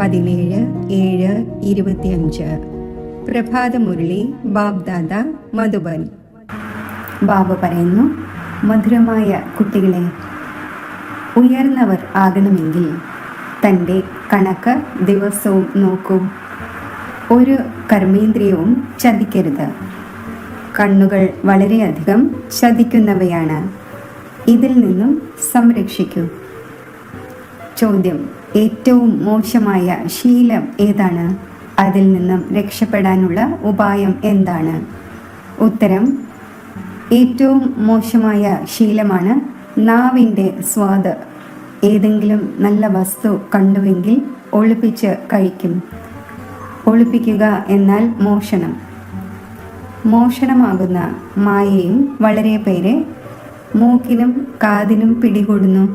17/7/25 പ്രഭാതമുരളി ബാബ്ദാദ മധുബൻ. ബാബ പറയുന്നു, മധുരമായ കുട്ടികളെ, ഉയർന്നവർ ആകണമെങ്കിൽ തൻ്റെ കണക്ക് ദിവസവും നോക്കൂ. ഒരു കർമ്മേന്ദ്രിയവും ചതിക്കരുത്. കണ്ണുകൾ വളരെയധികം ചതിക്കുന്നവയാണ്. ഇതിൽ നിന്നും സംരക്ഷിക്കൂ. ചോദ്യം: ഏറ്റവും മോശമായ ശീലം ഏതാണ്? അതിൽ നിന്നും രക്ഷപ്പെടാനുള്ള ഉപായം എന്താണ്? ഉത്തരം: ഏറ്റവും മോശമായ ശീലമാണ് നാവിൻ്റെ സ്വാദ്. ഏതെങ്കിലും നല്ല വസ്തു കണ്ടുവെങ്കിൽ ഒളിപ്പിച്ച് കഴിക്കും. ഒളിപ്പിക്കുക എന്നാൽ മോഷണം. മോഷണമാകുന്ന മായയും വളരെ പേരെ മൂക്കിനും കാതിനും പിടികൂടുന്നു.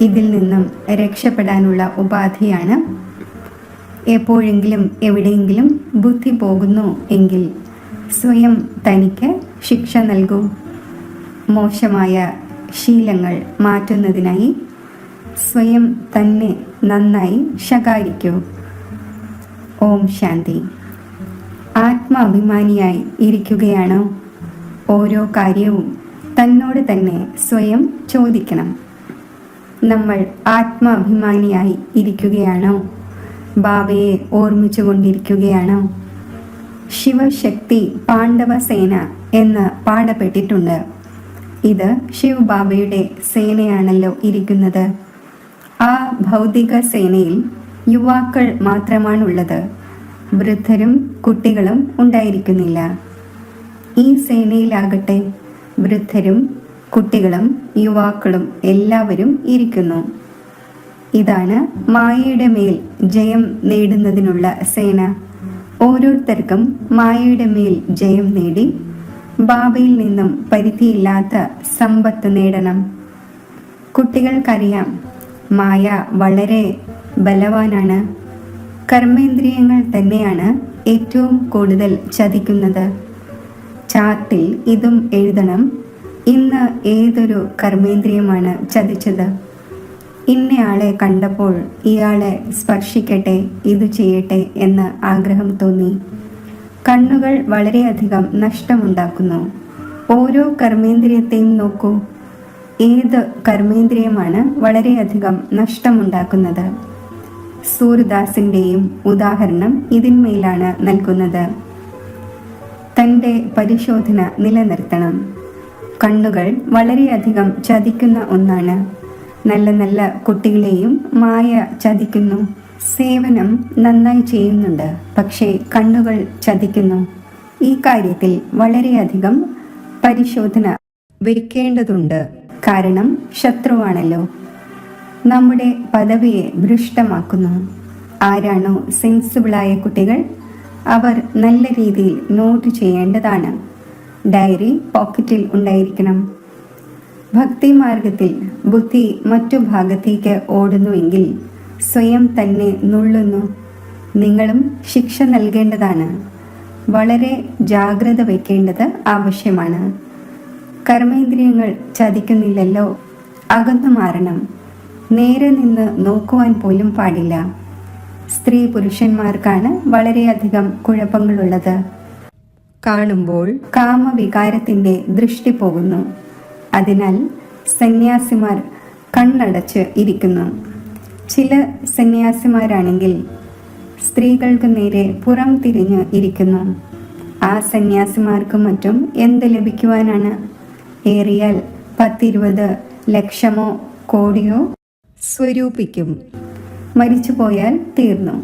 ഇതിൽ നിന്നും രക്ഷപ്പെടാനുള്ള ഉപാധിയാണ്, എപ്പോഴെങ്കിലും എവിടെയെങ്കിലും ബുദ്ധി പോകുന്നു എങ്കിൽ സ്വയം തനിക്ക് ശിക്ഷ നൽകൂ. മോശമായ ശീലങ്ങൾ മാറ്റുന്നതിനായി സ്വയം തന്നെ നന്നായി ശകാരിക്കൂ. ഓം ശാന്തി. ആത്മാഭിമാനിയായി ഇരിക്കുകയാണോ? ഓരോ കാര്യവും തന്നോട് തന്നെ സ്വയം ചോദിക്കണം. നമ്മൾ ആത്മാഭിമാനിയായി ഇരിക്കുകയാണോ? ബാബയെ ഓർമ്മിച്ചു കൊണ്ടിരിക്കുകയാണോ? ശിവശക്തി പാണ്ഡവ സേന എന്ന് പാടപ്പെട്ടിട്ടുണ്ട്. ഇത് ശിവ് ബാബയുടെ സേനയാണല്ലോ ഇരിക്കുന്നത്. ആ ഭൗതിക സേനയിൽ യുവാക്കൾ മാത്രമാണുള്ളത്. വൃദ്ധരും കുട്ടികളും ഉണ്ടായിരിക്കുന്നില്ല. ഈ സേനയിലാകട്ടെ വൃദ്ധരും കുട്ടികളും യുവാക്കളും എല്ലാവരും ഇരിക്കുന്നു. ഇതാണ് മായയുടെ മേൽ ജയം നേടുന്നതിനുള്ള സേന. ഓരോരുത്തർക്കും മായയുടെ മേൽ ജയം നേടി ബാബയിൽ നിന്നും പരിധിയില്ലാത്ത സമ്പത്ത് നേടണം. കുട്ടികൾക്കറിയാം, മായ വളരെ ബലവാനാണ്. കർമ്മേന്ദ്രിയങ്ങൾ തന്നെയാണ് ഏറ്റവും കൂടുതൽ ചതിക്കുന്നത്. ചാർട്ടിൽ ഇതും എഴുതണം: ഇന്ന് ഏതൊരു കർമ്മേന്ദ്രിയമാണ് ചതിച്ചത്? ഇന്നയാളെ കണ്ടപ്പോൾ ഇയാളെ സ്പർശിക്കട്ടെ, ഇത് ചെയ്യട്ടെ എന്ന് ആഗ്രഹം തോന്നി. കണ്ണുകൾ വളരെയധികം നഷ്ടമുണ്ടാക്കുന്നു. ഓരോ കർമ്മേന്ദ്രിയത്തെയും നോക്കൂ. ഏത് കർമ്മേന്ദ്രിയമാണ് വളരെയധികം നഷ്ടമുണ്ടാക്കുന്നത്? സൂർദാസിൻ്റെയും ഉദാഹരണം ഇതിന്മേലാണ് നൽകുന്നത്. തൻ്റെ പരിശോധന നിലനിർത്തണം. കണ്ണുകൾ വളരെയധികം ചതിക്കുന്ന ഒന്നാണ്. നല്ല നല്ല കുട്ടികളെയും മായ ചതിക്കുന്നു. സേവനം നന്നായി ചെയ്യുന്നുണ്ട്, പക്ഷേ കണ്ണുകൾ ചതിക്കുന്നു. ഈ കാര്യത്തിൽ വളരെയധികം പരിശോധന വയ്ക്കേണ്ടതുണ്ട്. കാരണം ശത്രുവാണല്ലോ. നമ്മുടെ പദവിയെ ഭ്രഷ്ടമാക്കുന്നു. ആരാണോ സെൻസിബിളായ കുട്ടികൾ, അവർ നല്ല രീതിയിൽ നോട്ട് ചെയ്യേണ്ടതാണ്. ഡയറി പോക്കറ്റിൽ ഉണ്ടായിരിക്കണം. ഭക്തി മാർഗത്തിൽ ബുദ്ധി മറ്റു ഭാഗത്തേക്ക് ഓടുന്നുവെങ്കിൽ സ്വയം തന്നെ നുള്ളുന്നു. നിങ്ങളും ശിക്ഷ നൽകേണ്ടതാണ്. വളരെ ജാഗ്രത വയ്ക്കേണ്ടത് ആവശ്യമാണ്. കർമ്മേന്ദ്രിയങ്ങൾ ചതിക്കുന്നില്ലല്ലോ, അകന്നു മാറണം. നേരെ നിന്ന് നോക്കുവാൻ പോലും പാടില്ല. സ്ത്രീ പുരുഷന്മാർക്കാണ് വളരെയധികം കുഴപ്പങ്ങളുള്ളത്. കാണുമ്പോൾ കാമവികാരത്തിൻ്റെ ദൃഷ്ടി പോകുന്നു. അതിനാൽ സന്യാസിമാർ കണ്ണടച്ച് ഇരിക്കുന്നു. ചില സന്യാസിമാരാണെങ്കിൽ സ്ത്രീകൾക്ക് നേരെ പുറം തിരിഞ്ഞ് ഇരിക്കുന്നു. ആ സന്യാസിമാർക്കും മറ്റും എന്ത് ലഭിക്കുവാനാണ്? ഏറിയാൽ 10-20 ലക്ഷമോ കോടിയോ സ്വരൂപിക്കും. മരിച്ചുപോയാൽ തീർന്നു.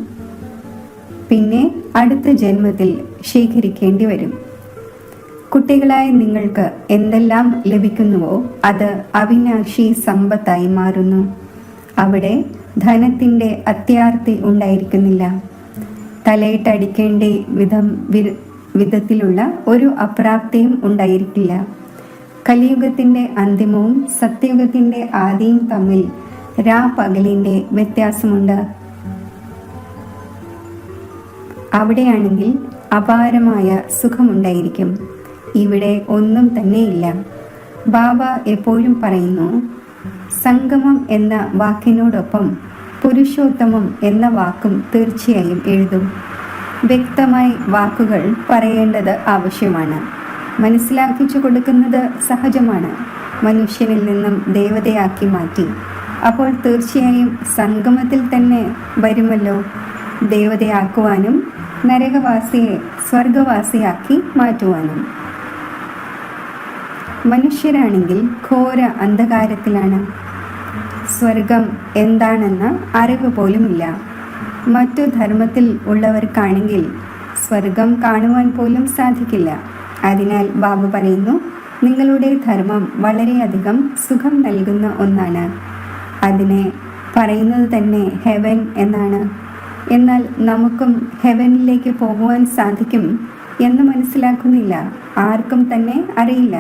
പിന്നെ അടുത്ത ജന്മത്തിൽ ശേഖരിക്കേണ്ടി വരും. കുട്ടികളായ നിങ്ങൾക്ക് എന്തെല്ലാം ലഭിക്കുന്നുവോ അത് അവിനാശി സമ്പത്തായി മാറുന്നു. അവിടെ ധനത്തിൻ്റെ അത്യാർത്തി ഉണ്ടായിരിക്കുന്നില്ല. തലയിട്ടടിക്കേണ്ട വിധത്തിലുള്ള ഒരു അപ്രാപ്തിയും ഉണ്ടായിരിക്കില്ല. കലിയുഗത്തിൻ്റെ അന്തിമവും സത്യയുഗത്തിൻ്റെ ആദിയും തമ്മിൽ രാപകലിൻ്റെ വ്യത്യാസമുണ്ട്. അവിടെയാണെങ്കിൽ അപാരമായ സുഖമുണ്ടായിരിക്കും. ഇവിടെ ഒന്നും തന്നെയില്ല. ബാബ എപ്പോഴും പറയുന്നു, സംഗമം എന്ന വാക്കിനോടൊപ്പം പുരുഷോത്തമം എന്ന വാക്കും തീർച്ചയായും എഴുതും. വ്യക്തമായി വാക്കുകൾ പറയേണ്ടത് ആവശ്യമാണ്. മനസ്സിലാക്കിച്ചു കൊടുക്കുന്നത് സഹജമാണ്. മനുഷ്യനിൽ നിന്നും ദേവതയാക്കി മാറ്റി. അപ്പോൾ തീർച്ചയായും സംഗമത്തിൽ തന്നെ വരുമല്ലോ ദേവതയാക്കുവാനും നരകവാസിയെ സ്വർഗവാസിയാക്കി മാറ്റുവാനും. മനുഷ്യരാണെങ്കിൽ ഘോര അന്ധകാരത്തിലാണ്. സ്വർഗം എന്താണെന്ന് അറിവ് പോലുമില്ല. മറ്റു ധർമ്മത്തിൽ ഉള്ളവർക്കാണെങ്കിൽ സ്വർഗം കാണുവാൻ പോലും സാധിക്കില്ല. അതിനാൽ ബാബു പറയുന്നു, നിങ്ങളുടെ ധർമ്മം വളരെയധികം സുഖം നൽകുന്ന ഒന്നാണ്. അതിനെ പറയുന്നത് തന്നെ ഹെവൻ എന്നാണ്. എന്നാൽ നമുക്കും ഹെവനിലേക്ക് പോകുവാൻ സാധിക്കും എന്ന് മനസ്സിലാക്കുന്നില്ല. ആർക്കും തന്നെ അറിയില്ല.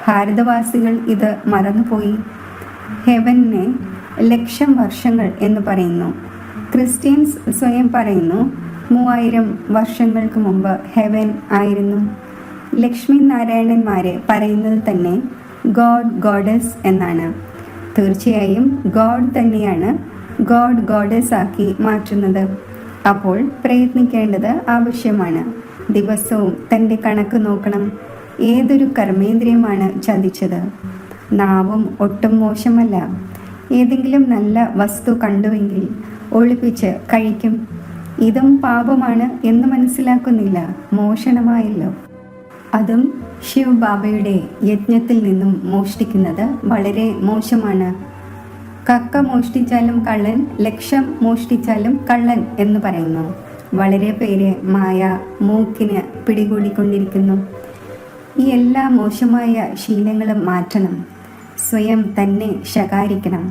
ഭാരതവാസികൾ ഇത് മറന്നുപോയി. ഹെവനെ 1,00,000 വർഷങ്ങൾ എന്ന് പറയുന്നു. ക്രിസ്ത്യൻസ് സ്വയം പറയുന്നു 3000 വർഷങ്ങൾക്ക് മുമ്പ് ഹെവൻ ആയിരുന്നു. ലക്ഷ്മി നാരായണന്മാരെ പറയുന്നത് തന്നെ ഗോഡ് ഗോഡസ് എന്നാണ്. തീർച്ചയായും ഗോഡ് തന്നെയാണ് ഗോഡ് ഗോഡസ് ആക്കി മാറ്റുന്നത്. അപ്പോൾ പ്രയത്നിക്കേണ്ടത് ആവശ്യമാണ്. ദിവസവും തൻ്റെ കണക്ക് നോക്കണം. ഏതൊരു കർമ്മേന്ദ്രിയമാണ് ചതിച്ചത്? നാവും ഒട്ടും മോശമല്ല. ഏതെങ്കിലും നല്ല വസ്തു കണ്ടുവെങ്കിൽ ഒളിപ്പിച്ച് കഴിക്കും. ഇതും പാപമാണ് എന്ന് മനസ്സിലാക്കുന്നില്ല. മോഷണമായല്ലോ. അതും ശിവ് ബാബയുടെ യജ്ഞത്തിൽ നിന്നും മോഷ്ടിക്കുന്നത് വളരെ മോശമാണ്. കക്ക മോഷ്ടിച്ചാലും കള്ളൻ, ലക്ഷം മോഷ്ടിച്ചാലും കള്ളൻ എന്ന് പറയുന്നു. വളരെ പേര് മായ മൂക്കിന് പിടികൂടിക്കൊണ്ടിരിക്കുന്നു. ഈ എല്ലാ മോശമായ ശീലങ്ങളും മാറ്റണം. സ്വയം തന്നെ ശകാരിക്കണം.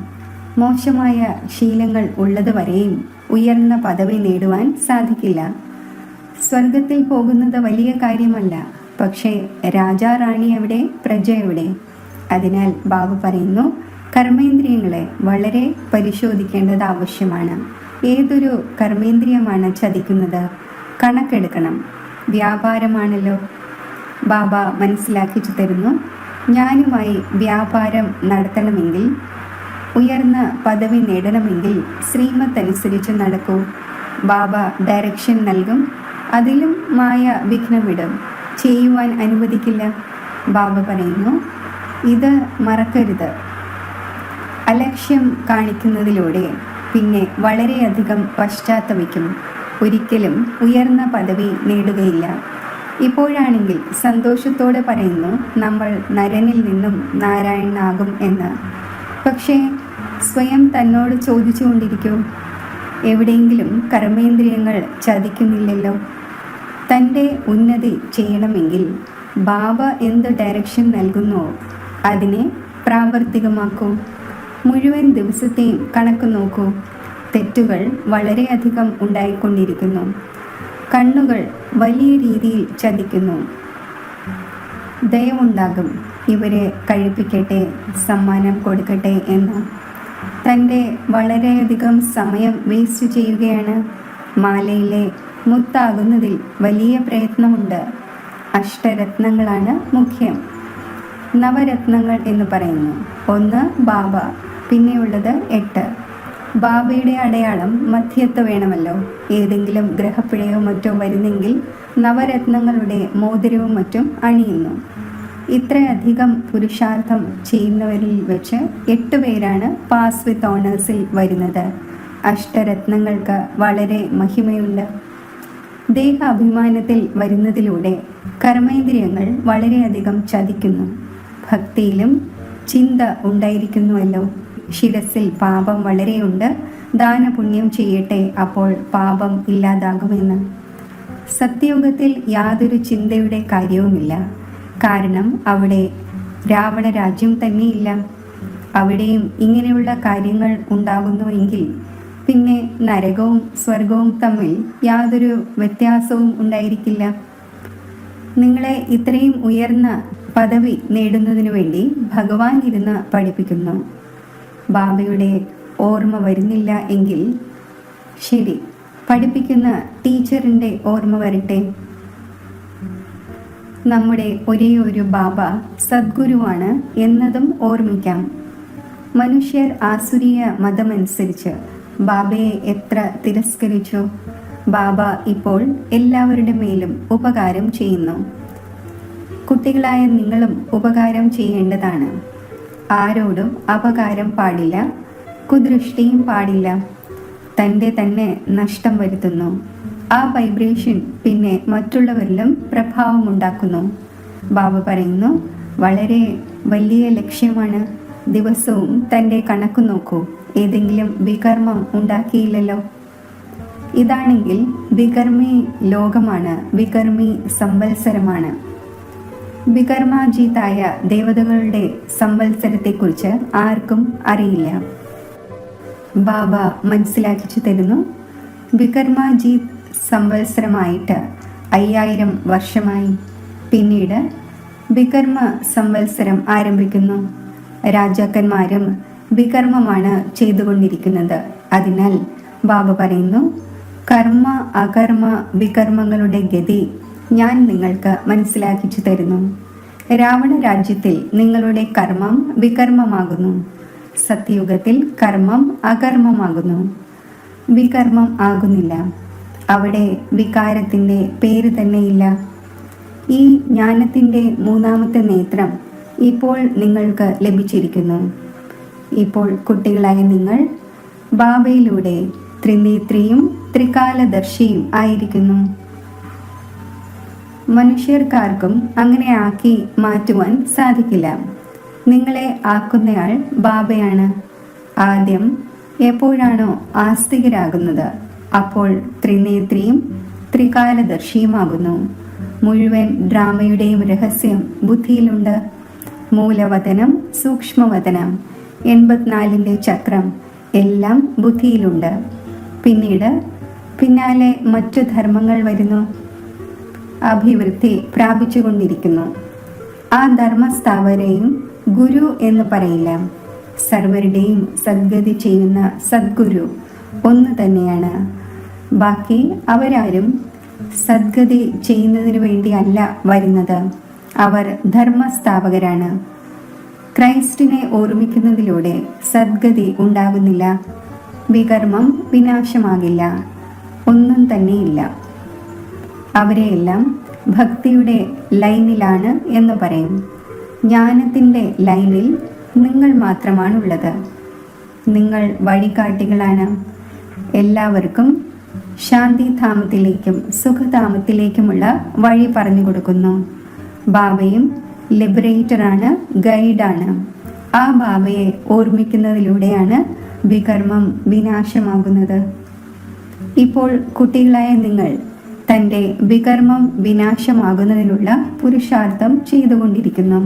മോശമായ ശീലങ്ങൾ ഉള്ളതുവരെയും ഉയർന്ന പദവി നേടുവാൻ സാധിക്കില്ല. സ്വർഗത്തിൽ പോകുന്നത് വലിയ കാര്യമല്ല. പക്ഷേ രാജാറാണി എവിടെ, പ്രജ എവിടെ? അതിനാൽ ബാബു പറയുന്നു, കർമ്മേന്ദ്രിയങ്ങളെ വളരെ പരിശോധിക്കേണ്ടത് ആവശ്യമാണ്. ഏതൊരു കർമ്മേന്ദ്രിയമാണ് ചതിക്കുന്നത്? കണക്കെടുക്കണം. വ്യാപാരമാണല്ലോ. ബാബ മനസ്സിലാക്കിച്ചു തരുന്നു, ഞാനുമായി വ്യാപാരം നടത്തണമെങ്കിൽ, ഉയർന്ന പദവി നേടണമെങ്കിൽ ശ്രീമത്ത് അനുസരിച്ച് നടക്കൂ. ബാബ ഡയറക്ഷൻ നൽകും. അതിലും മായ വിഘ്നമിടും. ചെയ്യുവാൻ അനുവദിക്കില്ല. ബാബ പറയുന്നു, ഇത് മറക്കരുത്. അലക്ഷ്യം കാണിക്കുന്നതിലൂടെ പിന്നെ വളരെയധികം പശ്ചാത്തപിക്കും. ഒരിക്കലും ഉയർന്ന പദവി നേടുകയില്ല. ഇപ്പോഴാണെങ്കിൽ സന്തോഷത്തോടെ പറയുന്നു, നമ്മൾ നരനിൽ നിന്നും നാരായണനാകും എന്ന്. പക്ഷേ സ്വയം തന്നോട് ചോദിച്ചുകൊണ്ടിരിക്കൂ, എവിടെയെങ്കിലും കർമ്മേന്ദ്രിയങ്ങൾ ചതിക്കുന്നില്ലല്ലോ. തൻ്റെ ഉന്നതി ചെയ്യണമെങ്കിൽ ബാബ എന്ത് ഡയറക്ഷൻ നൽകുന്നോ അതിനെ പ്രാവർത്തികമാക്കൂ. മുഴുവൻ ദിവസത്തെയും കണക്ക് നോക്കൂ. തെറ്റുകൾ വളരെയധികം ഉണ്ടായിക്കൊണ്ടിരിക്കുന്നു. കണ്ണുകൾ വലിയ രീതിയിൽ ചതിക്കുന്നു. ദയവുണ്ടാകും. ഇവരെ കഴിപ്പിക്കട്ടെ, സമ്മാനം കൊടുക്കട്ടെ എന്ന്. തൻ്റെ വളരെയധികം സമയം വേസ്റ്റ് ചെയ്യുകയാണ്. മാലയിലെ മുത്താകുന്നതിൽ വലിയ പ്രയത്നമുണ്ട്. അഷ്ടരത്നങ്ങളാണ് മുഖ്യം. നവരത്നങ്ങൾ എന്ന് പറയുന്നു. 1 ബാബ, പിന്നെയുള്ളത് 8. ബാബയുടെ അടയാളം മധ്യത്ത് വേണമല്ലോ. ഏതെങ്കിലും ഗ്രഹപ്പിഴയോ മറ്റോ വരുന്നെങ്കിൽ നവരത്നങ്ങളുടെ മോതിരവും മറ്റും അണിയുന്നു. ഇത്രയധികം പുരുഷാർത്ഥം ചെയ്യുന്നവരിൽ വെച്ച് 8 പേരാണ് പാസ് വിത്ത് ഓണേഴ്സിൽ വരുന്നത്. അഷ്ടരത്നങ്ങൾക്ക് വളരെ മഹിമയുണ്ട്. ദേഹാഭിമാനത്തിൽ വരുന്നതിലൂടെ കർമ്മേന്ദ്രിയങ്ങൾ വളരെയധികം ചതിക്കുന്നു. ഭക്തിയിലും ചിന്ത ഉണ്ടായിരിക്കുന്നുവല്ലോ. ശിരസിൽ പാപം വളരെയുണ്ട്. ദാനപുണ്യം ചെയ്യട്ടെ, അപ്പോൾ പാപം ഇല്ലാതാകുമെന്ന്. സത്യയുഗത്തിൽ യാതൊരു ചിന്തയുടെ കാര്യവുമില്ല. കാരണം അവിടെ രാവണ രാജ്യം തന്നെയില്ല. അവിടെയും ഇങ്ങനെയുള്ള കാര്യങ്ങൾ ഉണ്ടാകുന്നുവെങ്കിൽ പിന്നെ നരകവും സ്വർഗവും തമ്മിൽ യാതൊരു വ്യത്യാസവും ഉണ്ടായിരിക്കില്ല. നിങ്ങളെ ഇത്രയും ഉയർന്ന പദവി നേടുന്നതിനു വേണ്ടി ഭഗവാൻ ഇരുന്ന് പഠിപ്പിക്കുന്നു. ബാബയുടെ ഓർമ്മ വരുന്നില്ല എങ്കിൽ ശരി, പഠിപ്പിക്കുന്ന ടീച്ചറിൻ്റെ ഓർമ്മ വരട്ടെ. നമ്മുടെ ഒരേ ഒരു ബാബ സദ്ഗുരുവാണ് എന്നതും ഓർമ്മിക്കാം. മനുഷ്യർ ആസുരീയ മതമനുസരിച്ച് ബാബയെ എത്ര തിരസ്കരിച്ചു. ബാബ ഇപ്പോൾ എല്ലാവരുടെ മേലും ഉപകാരം ചെയ്യുന്നു. കുട്ടികളായ നിങ്ങളും ഉപകാരം ചെയ്യേണ്ടതാണ്. ആരോടും അപകാരം പാടില്ല, കുദൃഷ്ടിയും പാടില്ല. തൻ്റെ തന്നെ നഷ്ടം വരുത്തുന്നു. ആ വൈബ്രേഷൻ പിന്നെ മറ്റുള്ളവരിലും പ്രഭാവമുണ്ടാക്കുന്നു. ബാബ പറയുന്നു, വളരെ വലിയ ലക്ഷ്യമാണ്. ദിവസവും തൻ്റെ കണക്ക് നോക്കൂ. ഏതെങ്കിലും വികർമ്മം ഉണ്ടാക്കിയില്ലല്ലോ. ഇതാണെങ്കിൽ വികർമ്മി ലോകമാണ്, വികർമ്മി സംവത്സരമാണ്. വികർമാജീതായ ദേവതകളുടെ സംവത്സരത്തെക്കുറിച്ച് ആർക്കും അറിയില്ല. ബാബ മനസ്സിലാക്കിച്ചു തരുന്നു, വികർമാജീത് സംവത്സരമായിട്ട് 5000 വർഷമായി. പിന്നീട് വികർമ്മ സംവത്സരം ആരംഭിക്കുന്നു. രാജാക്കന്മാരും വികർമ്മമാണ് ചെയ്തുകൊണ്ടിരിക്കുന്നത്. അതിനാൽ ബാബ പറയുന്നു, കർമ്മ അകർമ്മ വികർമ്മങ്ങളുടെ ഗതി ഞാൻ നിങ്ങൾക്ക് മനസ്സിലാക്കിച്ചു തരുന്നു. രാവണ രാജ്യത്തിൽ നിങ്ങളുടെ കർമ്മം വികർമ്മമാകുന്നു. സത്യയുഗത്തിൽ കർമ്മം അകർമ്മമാകുന്നു. വികർമ്മം ആകുന്നില്ല. അവിടെ വികാരത്തിൻ്റെ പേര് തന്നെയില്ല. ഈ ജ്ഞാനത്തിൻ്റെ 3ാമത്തെ നേത്രം ഇപ്പോൾ നിങ്ങൾക്ക് ലഭിച്ചിരിക്കുന്നു. ഇപ്പോൾ കുട്ടികളായ നിങ്ങൾ ബാബയിലൂടെ ത്രിനേത്രിയും ത്രികാലദർശിയും ആയിരിക്കുന്നു. മനുഷ്യർക്കാർക്കും അങ്ങനെ ആക്കി മാറ്റുവാൻ സാധിക്കില്ല. നിങ്ങളെ ആക്കുന്നയാൾ ബാബയാണ്. ആദ്യം എപ്പോഴാണോ ആസ്തികരാകുന്നത് അപ്പോൾ ത്രിനേത്രിയും ത്രികാലദർശിയുമാകുന്നു. മുഴുവൻ ഡ്രാമയുടെയും രഹസ്യം ബുദ്ധിയിലുണ്ട്. മൂലവതനം, സൂക്ഷ്മവതനം, 84ന്റെ ചക്രം എല്ലാം ബുദ്ധിയിലുണ്ട്. പിന്നാലെ മറ്റു ധർമ്മങ്ങൾ വരുന്നു. അഭിവൃദ്ധി പ്രാപിച്ചുകൊണ്ടിരിക്കുന്നു. ആ ധർമ്മസ്ഥാപരെയും ഗുരു എന്ന് പറയില്ല. സർവരുടെയും സദ്ഗതി ചെയ്യുന്ന സദ്ഗുരു ഒന്ന് തന്നെയാണ്. ബാക്കി അവരാരും സദ്ഗതി ചെയ്യുന്നതിനു വേണ്ടിയല്ല വരുന്നത്. അവർ ധർമ്മസ്ഥാപകരാണ്. ക്രൈസ്റ്റിനെ ഓർമ്മിക്കുന്നതിലൂടെ സദ്ഗതി ഉണ്ടാകുന്നില്ല. വികർമ്മം വിനാശമാകില്ല. ഒന്നും തന്നെയില്ല. അവരെയെല്ലാം ഭക്തിയുടെ ലൈനിലാണ് എന്ന് പറയും. ജ്ഞാനത്തിൻ്റെ ലൈനിൽ നിങ്ങൾ മാത്രമാണുള്ളത്. നിങ്ങൾ വഴികാട്ടികളാണ്. എല്ലാവർക്കും ശാന്തിധാമത്തിലേക്കും സുഖധാമത്തിലേക്കുമുള്ള വഴി പറഞ്ഞു കൊടുക്കുന്നു. ബാബയും ലിബറേറ്ററാണ്, ഗൈഡാണ്. ആ ബാബയെ ഓർമ്മിക്കുന്നതിലൂടെയാണ് വികർമ്മം വിനാശമാകുന്നത്. ഇപ്പോൾ കുട്ടികളായ നിങ്ങൾ തൻ്റെ വികർമ്മം വിനാശമാകുന്നതിനുള്ള പുരുഷാർത്ഥം ചെയ്തുകൊണ്ടിരിക്കുന്നു.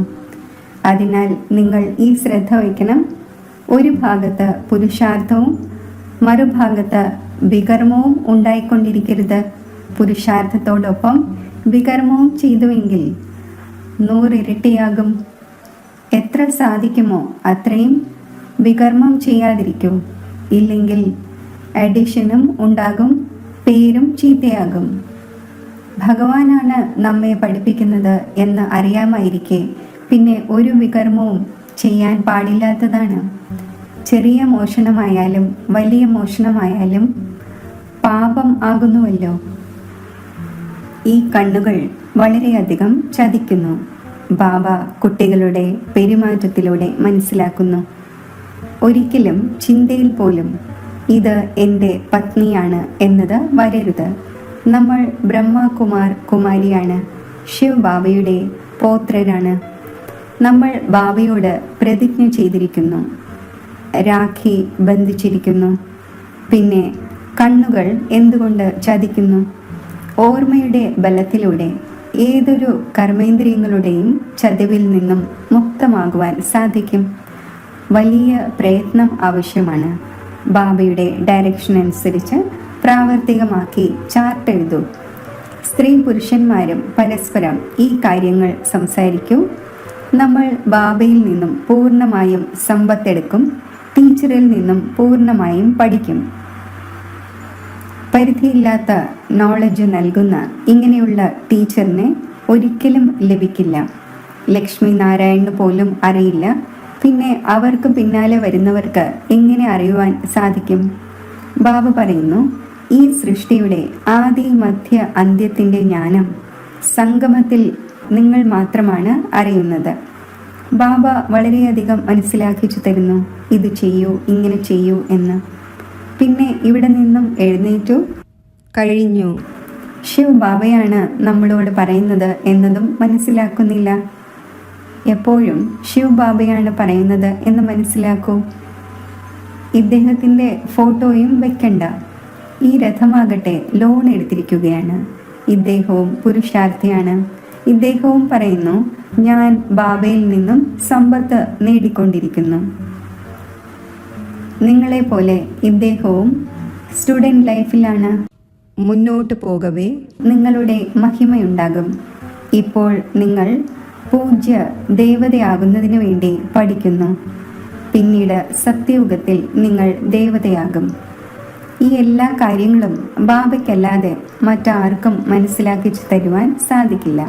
അതിനാൽ നിങ്ങൾ ഈ ശ്രദ്ധ വയ്ക്കണം. ഒരു ഭാഗത്ത് പുരുഷാർത്ഥവും മറുഭാഗത്ത് വികർമ്മവും ഉണ്ടായിക്കൊണ്ടിരിക്കരുത്. പുരുഷാർത്ഥത്തോടൊപ്പം വികർമ്മവും ചെയ്തുവെങ്കിൽ 100 ഇരട്ടിയാകും. എത്ര സാധിക്കുമോ അത്രയും വികർമ്മം ചെയ്യാതിരിക്കൂ. ഇല്ലെങ്കിൽ അഡിഷനും ഉണ്ടാകും, പേരും ചീത്തയാകും. ഭഗവാനാണ് നമ്മെ പഠിപ്പിക്കുന്നത് എന്ന് അറിയാമായിരിക്കെ പിന്നെ ഒരു വികർമ്മവും ചെയ്യാൻ പാടില്ലാത്തതാണ്. ചെറിയ മോഷണമായാലും വലിയ മോഷണമായാലും പാപം ആകുന്നുവല്ലോ. ഈ കണ്ണുകൾ വളരെയധികം ചതിക്കുന്നു. ബാബ കുട്ടികളുടെ പെരുമാറ്റത്തിലൂടെ മനസ്സിലാക്കുന്നു. ഒരിക്കലും ചിന്തയിൽ പോലും ഇത് എൻ്റെ പത്നിയാണ് എന്നത് വരരുത്. നമ്മൾ ബ്രഹ്മകുമാർ കുമാരിയാണ്, ശിവ് ബാബയുടെ പൗത്രരാണ്. നമ്മൾ ബാബയോട് പ്രതിജ്ഞ ചെയ്തിരിക്കുന്നു, രാഖി ബന്ധിച്ചിരിക്കുന്നു. പിന്നെ കണ്ണുകൾ എന്തുകൊണ്ട് ചതിക്കുന്നു? ഓർമ്മയുടെ ബലത്തിലൂടെ ഏതൊരു കർമ്മേന്ദ്രിയങ്ങളുടെയും ചതിവിൽ നിന്നും മുക്തമാകുവാൻ സാധിക്കും. വലിയ പ്രയത്നം ആവശ്യമാണ്. ബാബയുടെ ഡയറക്ഷൻ അനുസരിച്ച് പ്രാവർത്തികമാക്കി ചാർട്ട് എഴുതൂ. സ്ത്രീ പുരുഷന്മാരും പരസ്പരം ഈ കാര്യങ്ങൾ സംസാരിക്കൂ. നമ്മൾ ബാബയിൽ നിന്നും പൂർണ്ണമായും സമ്പത്തെടുക്കും. ടീച്ചറിൽ നിന്നും പൂർണ്ണമായും പഠിക്കും. പരിധിയില്ലാത്ത നോളജ് നൽകുന്ന ഇങ്ങനെയുള്ള ടീച്ചറിനെ ഒരിക്കലും ലഭിക്കില്ല. ലക്ഷ്മി നാരായണന് പോലും അറിയില്ല. പിന്നെ അവർക്ക് പിന്നാലെ വരുന്നവർക്ക് എങ്ങനെ അറിയുവാൻ സാധിക്കും? ബാബ പറയുന്നു, ഈ സൃഷ്ടിയുടെ ആദി മധ്യ അന്ത്യത്തിൻ്റെ ജ്ഞാനം സംഗമത്തിൽ നിങ്ങൾ മാത്രമാണ് അറിയുന്നത്. ബാബ വളരെയധികം മനസ്സിലാക്കിച്ചു തരുന്നു, ഇത് ചെയ്യൂ, ഇങ്ങനെ ചെയ്യൂ എന്ന്. പിന്നെ ഇവിടെ നിന്നും എഴുന്നേറ്റു കഴിഞ്ഞു. ശിവ് ബാബയാണ് നമ്മളോട് പറയുന്നത് എന്നതും മനസ്സിലാക്കുന്നില്ല. എപ്പോഴും ശിവ് ബാബയാണ് പറയുന്നത് എന്ന് മനസ്സിലാക്കൂ. ഇദ്ദേഹത്തിൻ്റെ ഫോട്ടോയും വെക്കണ്ട. ഈ രഥമാകട്ടെ ലോൺ എടുത്തിരിക്കുകയാണ്. ഇദ്ദേഹവും പുരുഷാർത്ഥിയാണ്. ഇദ്ദേഹവും പറയുന്നു, ഞാൻ ബാബയിൽ നിന്നും സമ്പത്ത് നേടിക്കൊണ്ടിരിക്കുന്നു. നിങ്ങളെ പോലെ ഇദ്ദേഹവും സ്റ്റുഡൻറ് ലൈഫിലാണ്. മുന്നോട്ട് പോകവേ നിങ്ങളുടെ മഹിമയുണ്ടാകും. ഇപ്പോൾ നിങ്ങൾ പൂജ്യ ദേവതയാകുന്നതിന് വേണ്ടി പഠിക്കുന്നു. പിന്നീട് സത്യയുഗത്തിൽ നിങ്ങൾ ദേവതയാകും. ഈ എല്ലാ കാര്യങ്ങളും ബാബയ്ക്കല്ലാതെ മറ്റാർക്കും മനസ്സിലാക്കിച്ചു തരുവാൻ സാധിക്കില്ല.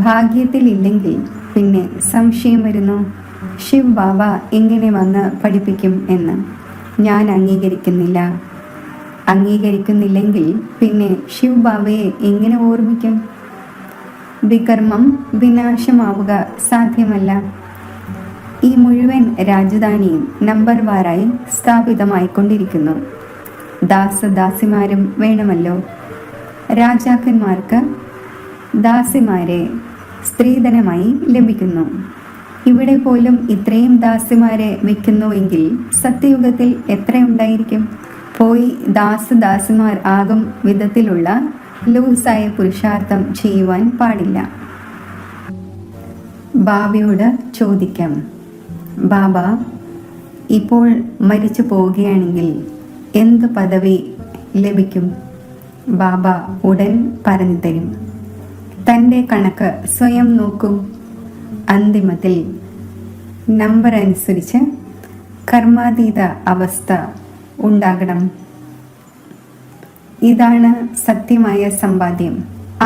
ഭാഗ്യത്തിൽ ഇല്ലെങ്കിൽ പിന്നെ സംശയം വരുന്നു, ശിവ് ബാബ എങ്ങനെ വന്ന് പഠിപ്പിക്കും എന്ന്. ഞാൻ അംഗീകരിക്കുന്നില്ലെങ്കിൽ പിന്നെ ശിവ് ബാബയെ എങ്ങനെ ഓർമ്മിക്കും? വികർമ്മം വിനാശമാവുക സാധ്യമല്ല. ഈ മുഴുവൻ രാജധാനിയും നമ്പർ വാറായി സ്ഥാപിതമായിക്കൊണ്ടിരിക്കുന്നു. ദാസദാസിമാരും വേണമല്ലോ. രാജാക്കന്മാർക്ക് ദാസിമാരെ സ്ത്രീധനമായി ലഭിക്കുന്നു. ഇവിടെ പോലും ഇത്രയും ദാസിമാരെ വെക്കുന്നുവെങ്കിൽ സത്യയുഗത്തിൽ എത്രയുണ്ടായിരിക്കും? പോയി ദാസദാസിമാർ ആകും വിധത്തിലുള്ള ലൂസായ പുരുഷാർത്ഥം ചെയ്യുവാൻ പാടില്ല. ബാബയോട് ചോദിക്കാം, ബാബ ഇപ്പോൾ മരിച്ചു പോവുകയാണെങ്കിൽ എന്ത് പദവി ലഭിക്കും? ബാബ ഉടൻ പറഞ്ഞു തരും. തൻ്റെ കണക്ക് സ്വയം നോക്കൂ. അന്തിമത്തിൽ നമ്പർ അനുസരിച്ച് കർമാതീത അവസ്ഥ ഉണ്ടാകണം. ഇതാണ് സത്യമായ സമ്പാദ്യം.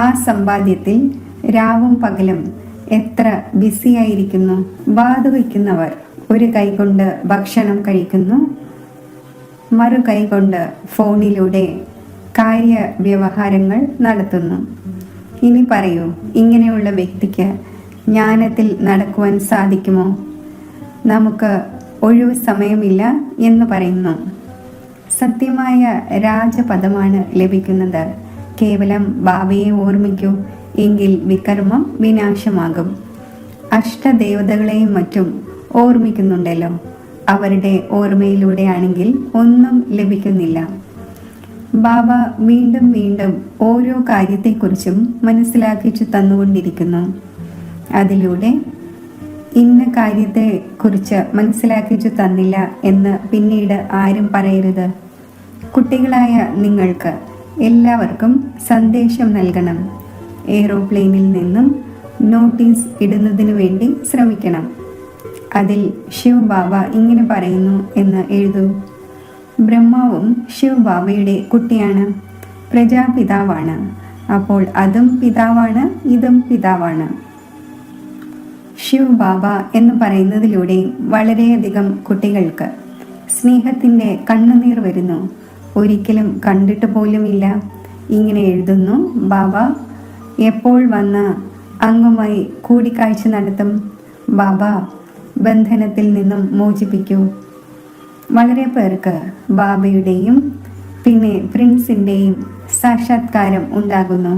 ആ സമ്പാദ്യത്തിൽ രാവും പകലും എത്ര ബിസിയായിരിക്കുന്നു. വാതുവയ്ക്കുന്നവർ ഒരു കൈകൊണ്ട് ഭക്ഷണം കഴിക്കുന്നു, മറു കൈകൊണ്ട് ഫോണിലൂടെ കാര്യവ്യവഹാരങ്ങൾ നടത്തുന്നു. ഇനി പറയൂ, ഇങ്ങനെയുള്ള വ്യക്തിക്ക് ജ്ഞാനത്തിൽ നടക്കുവാൻ സാധിക്കുമോ? നമുക്ക് ഒഴിവു സമയമില്ല എന്ന് പറയുന്നു. സത്യമായ രാജപദമാണ് ലഭിക്കുന്നത്. കേവലം ബാബയെ ഓർമ്മിക്കൂ, എങ്കിൽ വികർമ്മം വിനാശമാകും. അഷ്ടദേവതകളെയും മറ്റും ഓർമ്മിക്കുന്നുണ്ടല്ലോ. അവരുടെ ഓർമ്മയിലൂടെയാണെങ്കിൽ ഒന്നും ലഭിക്കുന്നില്ല. ബാബ വീണ്ടും വീണ്ടും ഓരോ കാര്യത്തെക്കുറിച്ചും മനസ്സിലാക്കിച്ചു തന്നുകൊണ്ടിരിക്കുന്നു. അതിലൂടെ ഇന്ന കാര്യത്തെക്കുറിച്ച് മനസ്സിലാക്കിച്ചു തന്നില്ല എന്ന് പിന്നീട് ആരും പറയരുത്. കുട്ടികളായ നിങ്ങൾക്ക് എല്ലാവർക്കും സന്ദേശം നൽകണം. എയ്റോപ്ലെയിനിൽ നിന്നും നോട്ടീസ് ഇടുന്നതിനു വേണ്ടി ശ്രമിക്കണം. അതിൽ ശിവ് ബാബ ഇങ്ങനെ പറയുന്നു എന്ന് എഴുതൂ. ബ്രഹ്മാവും ശിവ് ബാബയുടെ കുട്ടിയാണ്, പ്രജാപിതാവാണ്. അപ്പോൾ അതും പിതാവാണ്, ഇതും പിതാവാണ്. ശിവ് ബാബ എന്ന് പറയുന്നതിലൂടെ വളരെയധികം കുട്ടികൾക്ക് സ്നേഹത്തിൻ്റെ കണ്ണുനീർ വരുന്നു. ഒരിക്കലും കണ്ടിട്ട് പോലുമില്ല. ഇങ്ങനെ എഴുതുന്നു, ബാബ എപ്പോൾ വന്ന് അങ്ങുമായി കൂടിക്കാഴ്ച നടത്തും? ബാബ ബന്ധനത്തിൽ നിന്നും മോചിപ്പിക്കൂ. വളരെ പേർക്ക് ബാബയുടെയും പിന്നെ പ്രിൻസിൻ്റെയും സാക്ഷാത്കാരം ഉണ്ടാകുന്നു.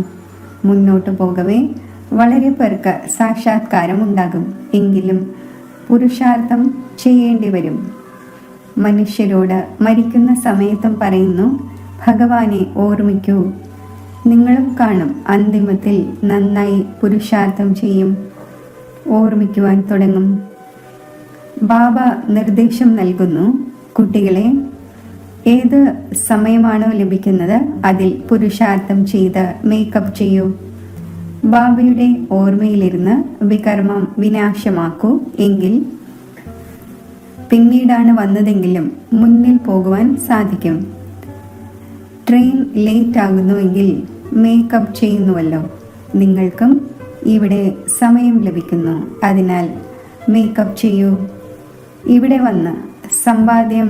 മുന്നോട്ട് പോകവേ വളരെ പേർക്ക് സാക്ഷാത്കാരം ഉണ്ടാകും. എങ്കിലും പുരുഷാർത്ഥം ചെയ്യേണ്ടി വരും. മനുഷ്യരോട് മരിക്കുന്ന സമയത്തും പറയുന്നു, ഭഗവാനെ ഓർമ്മിക്കൂ. നിങ്ങളും കാണും, അന്തിമത്തിൽ നന്നായി പുരുഷാർത്ഥം ചെയ്യും, ഓർമ്മിക്കുവാൻ തുടങ്ങും. ബാബ നിർദ്ദേശം നൽകുന്നു, കുട്ടികളെ ഏത് സമയമാണോ ലഭിക്കുന്നത് അതിൽ പുരുഷാർത്ഥം ചെയ്ത് മേക്കപ്പ് ചെയ്യൂ. ബാബയുടെ ഓർമ്മയിലിരുന്ന് വികർമ്മം വിനാശമാക്കൂ. എങ്കിൽ പിന്നീടാണ് വന്നതെങ്കിലും മുന്നിൽ പോകുവാൻ സാധിക്കും. ട്രെയിൻ ലേറ്റ് ആകുന്നുവെങ്കിൽ മേക്കപ്പ് ചെയ്യുന്നുവല്ലോ. നിങ്ങൾക്കും ഇവിടെ സമയം ലഭിക്കുന്നു. അതിനാൽ മേക്കപ്പ് ചെയ്യൂ. ഇവിടെ വന്ന് സമ്പാദ്യം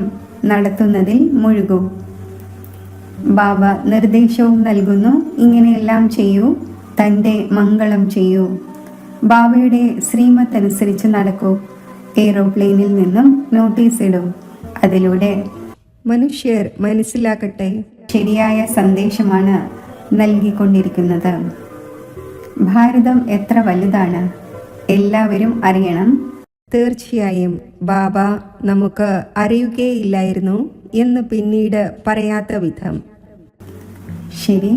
നടത്തുന്നതിൽ മുഴുകൂ. ബാബ നിർദ്ദേശവും നൽകുന്നു, ഇങ്ങനെയെല്ലാം ചെയ്യൂ, തൻ്റെ മംഗളം ചെയ്യൂ. ബാബയുടെ ശ്രീമത്ത് അനുസരിച്ച് നടക്കൂ. എയ്റോപ്ലെയിനിൽ നിന്നും നോട്ടീസ് ഇടൂ. അതിലൂടെ മനുഷ്യർ മനസ്സിലാക്കട്ടെ, ശരിയായ സന്ദേശമാണ് നൽകിക്കൊണ്ടിരിക്കുന്നത്. ഭാരതം എത്ര വലുതാണ്, എല്ലാവരും അറിയണം. തീർച്ചയായും ബാബ നമുക്ക് അറിയുകയില്ലായിരുന്നു എന്ന് പിന്നീട് പറയാത്ത വിധം. ശരി.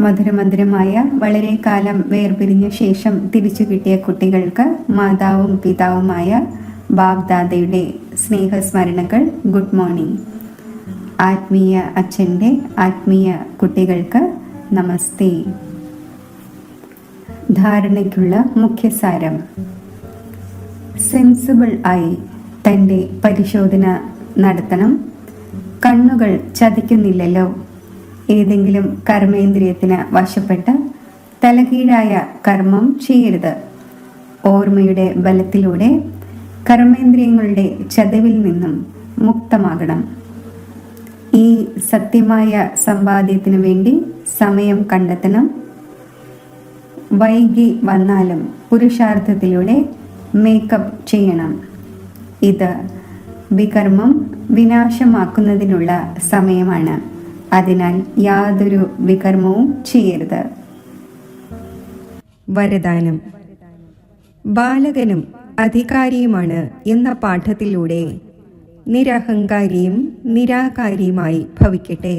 മധുരമധുരമായ വളരെ കാലം വേർപിരിഞ്ഞ ശേഷം തിരിച്ചു കിട്ടിയ കുട്ടികൾക്ക് മാതാവും പിതാവുമായ ബാബ്ദാദയുടെ സ്നേഹസ്മരണകൾ. Good morning. ആത്മീയ അച്ഛൻ്റെ ആത്മീയ കുട്ടികൾക്ക് നമസ്തേ. ധാരണയ്ക്കുള്ള മുഖ്യസാരം. സെൻസിബിൾ ആയി തൻ്റെ പരിശോധന നടത്തണം. കണ്ണുകൾ ചതിക്കുന്നില്ലല്ലോ. ഏതെങ്കിലും കർമ്മേന്ദ്രിയത്തിന് വശപ്പെട്ട് തലകീഴായ കർമ്മം ചെയ്യരുത്. ഓർമ്മയുടെ ബലത്തിലൂടെ കർമ്മേന്ദ്രിയങ്ങളുടെ ചതവിൽ നിന്നും മുക്തമാകണം. ഈ സത്യമായ സമ്പാദ്യത്തിനു വേണ്ടി സമയം കണ്ടെത്തണം. വൈകി വന്നാലും പുരുഷാർത്ഥത്തിലൂടെ മേക്കപ്പ് ചെയ്യണം. ഇത് വികർമ്മം വിനാശമാക്കുന്നതിനുള്ള സമയമാണ്. അതിനാൽ യാതൊരു വികർമ്മവും ചെയ്യരുത്. വരദാനം. ബാലകനും അധികാരിയുമാണ് എന്ന പാഠത്തിലൂടെ നിരഹങ്കാരിയും നിരാകാരിയുമായി ഭവിക്കട്ടെ.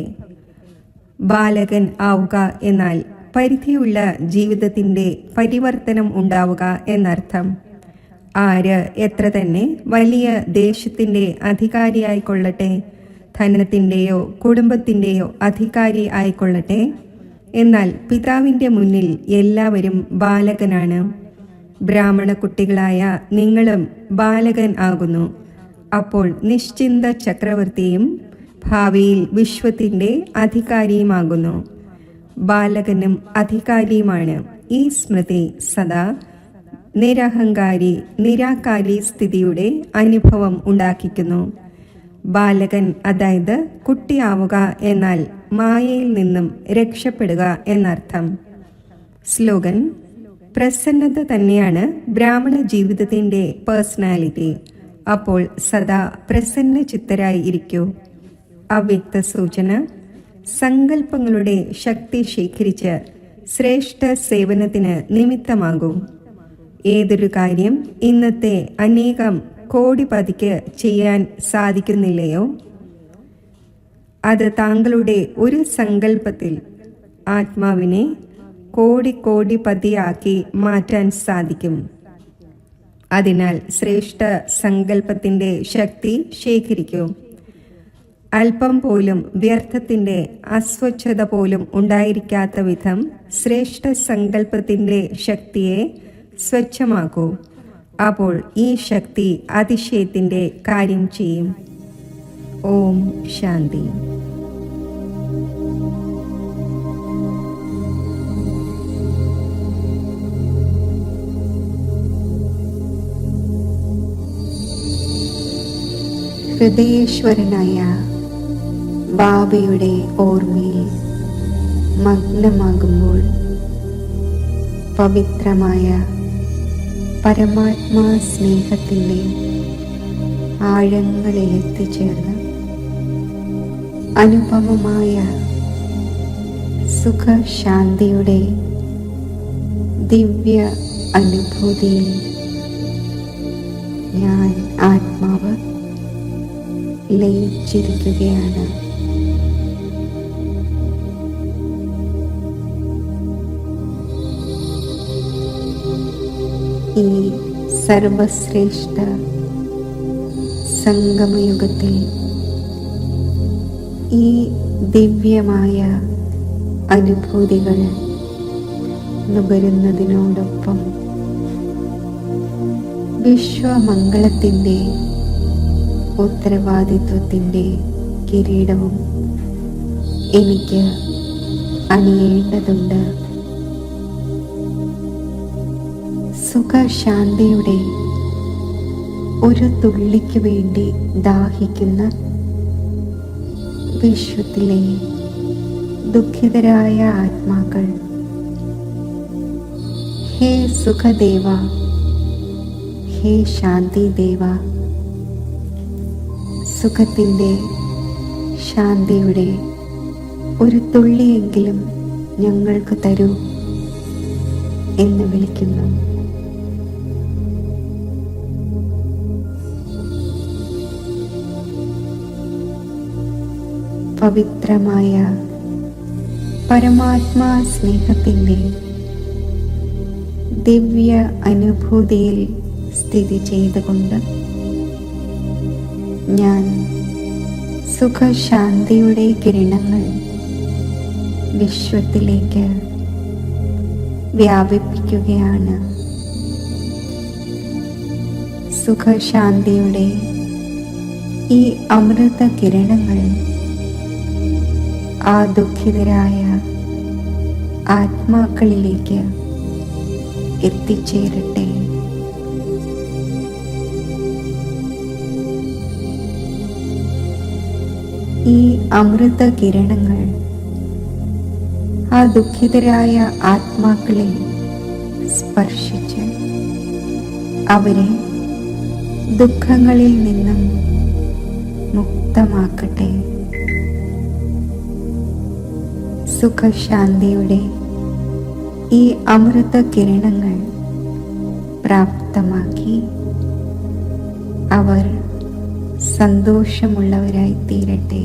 ബാലകൻ ആവുക എന്നാൽ പരിധിയുള്ള ജീവിതത്തിൻ്റെ പരിവർത്തനം ഉണ്ടാവുക എന്നർത്ഥം. ആര് എത്ര തന്നെ വലിയ ദേശത്തിൻ്റെ അധികാരിയായിക്കൊള്ളട്ടെ, ധനത്തിൻ്റെയോ കുടുംബത്തിൻ്റെയോ അധികാരി ആയിക്കൊള്ളട്ടെ, എന്നാൽ പിതാവിൻ്റെ മുന്നിൽ എല്ലാവരും ബാലകനാണ്. ബ്രാഹ്മണ കുട്ടികളായ നിങ്ങളും ബാലകൻ ആകുന്നു. അപ്പോൾ നിശ്ചിന്ത ചക്രവർത്തിയും ഭാവിയിൽ വിശ്വത്തിൻ്റെ അധികാരിയുമാകുന്നു. ബാലകനും അധികാരിയുമാണ്. ഈ സ്മൃതി സദാ നിരഹങ്കാരി നിരാകാരി സ്ഥിതിയുടെ അനുഭവം ഉണ്ടാക്കിക്കുന്നു. ബാലകൻ അതായത് കുട്ടിയാവുക എന്നാൽ മായയിൽ നിന്നും രക്ഷപ്പെടുക എന്നർത്ഥം. സ്ലോഗൻ. പ്രസന്നത തന്നെയാണ് ബ്രാഹ്മണ ജീവിതത്തിൻ്റെ പേഴ്സണാലിറ്റി. അപ്പോൾ സദാ പ്രസന്ന ചിത്തരായി ഇരിക്കൂ. അവ്യക്ത സൂചന. സങ്കല്പങ്ങളുടെ ശക്തി ശേഖരിച്ച് ശ്രേഷ്ഠ സേവനത്തിന് നിമിത്തമാകൂ. ഏതൊരു കാര്യം ഇന്നത്തെ അനേകം കോടിപതിക്ക് ചെയ്യാൻ സാധിക്കുന്നില്ലയോ, അത് താങ്കളുടെ ഒരു സങ്കല്പത്തിൽ ആത്മാവിനെ കോടിപതിയാക്കി മാറ്റാൻ സാധിക്കും. അതിനാൽ ശ്രേഷ്ഠ സങ്കല്പത്തിൻ്റെ ശക്തി ശേഖരിക്കൂ. അല്പം പോലും വ്യർത്ഥത്തിൻ്റെ അസ്വച്ഛത പോലും ഉണ്ടായിരിക്കാത്ത വിധം ശ്രേഷ്ഠ സങ്കല്പത്തിൻ്റെ ശക്തിയെ സ്വച്ഛമാക്കൂ. അപ്പോൾ ഈ ശക്തി അതിശയത്തിൻ്റെ കാര്യം ചെയ്യും. ഓം ശാന്തി. ഹൃദയേശ്വരനായ ബാബയുടെ ഓർമ്മയിൽ മഗ്നമാകുമ്പോൾ പവിത്രമായ പരമാത്മാ സ്നേഹത്തിൻ്റെ ആഴങ്ങളിൽ എത്തിച്ചേർന്ന് അനുപമമായ സുഖശാന്തിയുടെ ദിവ്യ അനുഭൂതിയിൽ ഞാൻ ആത്മാവ് ലയിച്ചിരിക്കുകയാണ്. ഈ സർവശ്രേഷ്ഠ സംഗമയുഗത്തിൽ ഈ ദിവ്യമായ അനുഭൂതികൾ നുകരുന്നതിനോടൊപ്പം വിശ്വമംഗളത്തിൻ്റെ ഉത്തരവാദിത്വത്തിൻ്റെ കിരീടവും എനിക്ക് അണിയേണ്ടതുണ്ട്. സുഖശാന്തിയുടെ ഒരു തുള്ളിക്ക് വേണ്ടി ദാഹിക്കുന്ന വിശ്വത്തിലെ ദുഃഖിതരായ ആത്മാക്കൾ, ഹേ സുഖദേവ, ഹേ ശാന്തിദേവ, സുഖത്തിൻ്റെ, ശാന്തിയുടെ ഒരു തുള്ളിയെങ്കിലും ഞങ്ങൾക്ക് തരൂ എന്ന് വിളിക്കുന്നു. പവിത്രമായ പരമാത്മാ സ്നേഹത്തിൻ്റെ ദിവ്യ അനുഭൂതിയിൽ സ്ഥിതി ചെയ്തുകൊണ്ട് ഞാൻ സുഖശാന്തിയുടെ കിരണങ്ങൾ വിശ്വത്തിലേക്ക് വ്യാപിപ്പിക്കുകയാണ്. സുഖശാന്തിയുടെ ഈ അമൃത കിരണങ്ങൾ ആ ദുഃഖിതരായ ആത്മാക്കളിലേക്ക് എത്തിച്ചേരട്ടെ. ഈ അമൃത കിരണങ്ങൾ ആ ദുഃഖിതരായ ആത്മാക്കളെ സ്പർശിച്ച് അവരെ ദുഃഖങ്ങളിൽ നിന്നും മുക്തമാക്കട്ടെ. സുഖശാന്തിയുടെ ഈ അമൃത കിരണങ്ങൾ പ്രാപ്തമാക്കി അവർ സന്തോഷമുള്ളവരായി തീരട്ടെ.